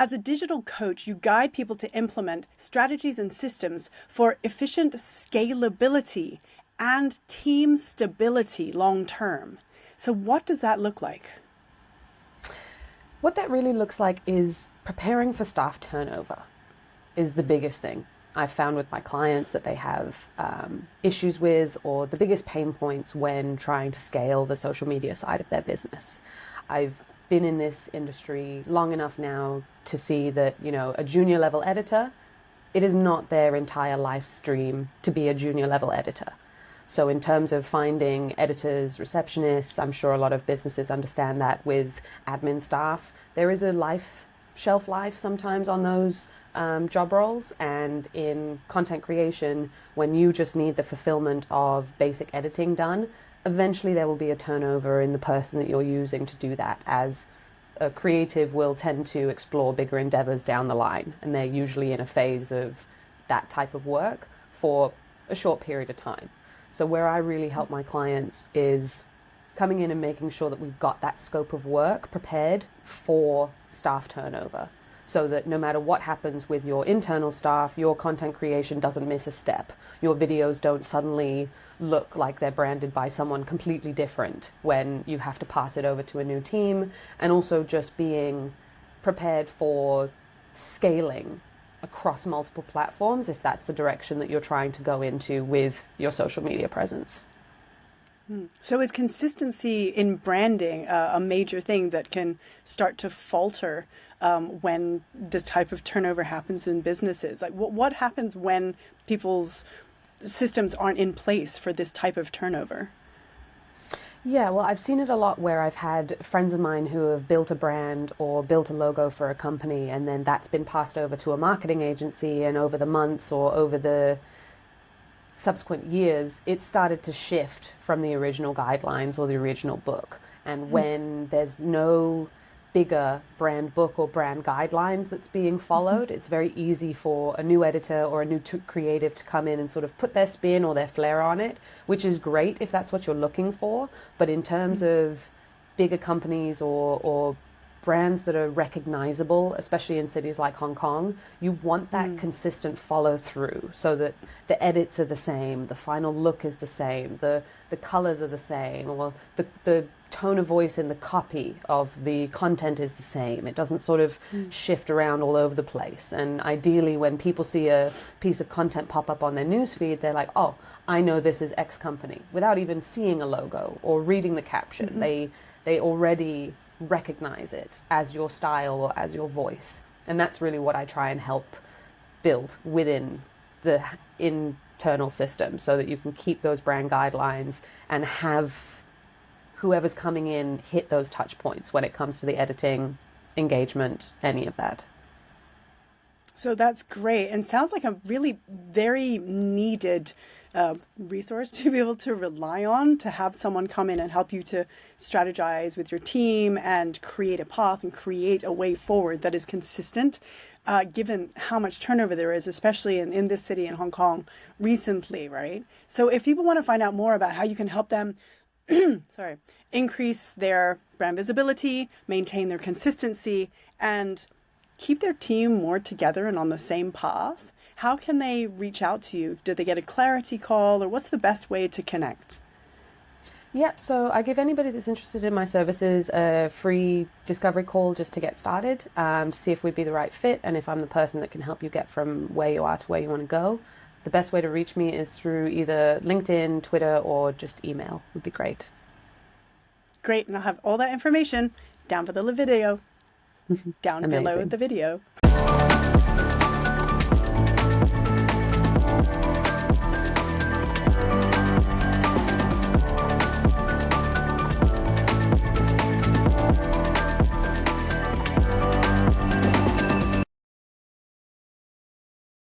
As a digital coach, you guide people to implement strategies and systems for efficient scalability and team stability long term. So what does that look like? What that really looks like is preparing for staff turnover is the biggest thing I've found with my clients that they have issues with, or the biggest pain points when trying to scale the social media side of their business. I've been in this industry long enough now to see that, a junior level editor, it is not their entire life stream to be a junior level editor. So in terms of finding editors, receptionists, I'm sure a lot of businesses understand that with admin staff, there is a shelf life sometimes on those job roles. And in content creation, when you just need the fulfillment of basic editing done, eventually there will be a turnover in the person that you're using to do that, as a creative will tend to explore bigger endeavors down the line. And they're usually in a phase of that type of work for a short period of time. So where I really help my clients is coming in and making sure that we've got that scope of work prepared for staff turnover, so that no matter what happens with your internal staff, your content creation doesn't miss a step. Your videos don't suddenly look like they're branded by someone completely different when you have to pass it over to a new team, and also just being prepared for scaling across multiple platforms if that's the direction that you're trying to go into with your social media presence. So is consistency in branding a major thing that can start to falter when this type of turnover happens in businesses? Like what happens when people's systems aren't in place for this type of turnover? Yeah, well, I've seen it a lot where I've had friends of mine who have built a brand or built a logo for a company, and then that's been passed over to a marketing agency, and over the months or over the subsequent years, it started to shift from the original guidelines or the original book. And when there's no bigger brand book or brand guidelines that's being followed, it's very easy for a new editor or a new creative to come in and sort of put their spin or their flair on it, which is great if that's what you're looking for. But in terms of bigger companies or brands that are recognizable, especially in cities like Hong Kong, you want that consistent follow through, so that the edits are the same, the final look is the same, the colors are the same, or the tone of voice in the copy of the content is the same. It doesn't sort of shift around all over the place. And ideally, when people see a piece of content pop up on their newsfeed, they're like, oh, I know this is X company, without even seeing a logo or reading the caption. They already recognize it as your style or as your voice. And that's really what I try and help build within the internal system, so that you can keep those brand guidelines and have whoever's coming in hit those touch points when it comes to the editing, engagement, any of that. So that's great, and sounds like a really very needed resource to be able to rely on, to have someone come in and help you to strategize with your team and create a path and create a way forward that is consistent, given how much turnover there is, especially in this city in Hong Kong recently, right? So if people want to find out more about how you can help them increase their brand visibility, maintain their consistency, and keep their team more together and on the same path, how can they reach out to you? Do they get a clarity call, or what's the best way to connect? Yep, so I give anybody that's interested in my services a free discovery call just to get started, to see if we'd be the right fit and if I'm the person that can help you get from where you are to where you want to go. The best way to reach me is through either LinkedIn, Twitter, or just email. Would be great. Great, and I'll have all that information down below the video. Down Amazing. below the video.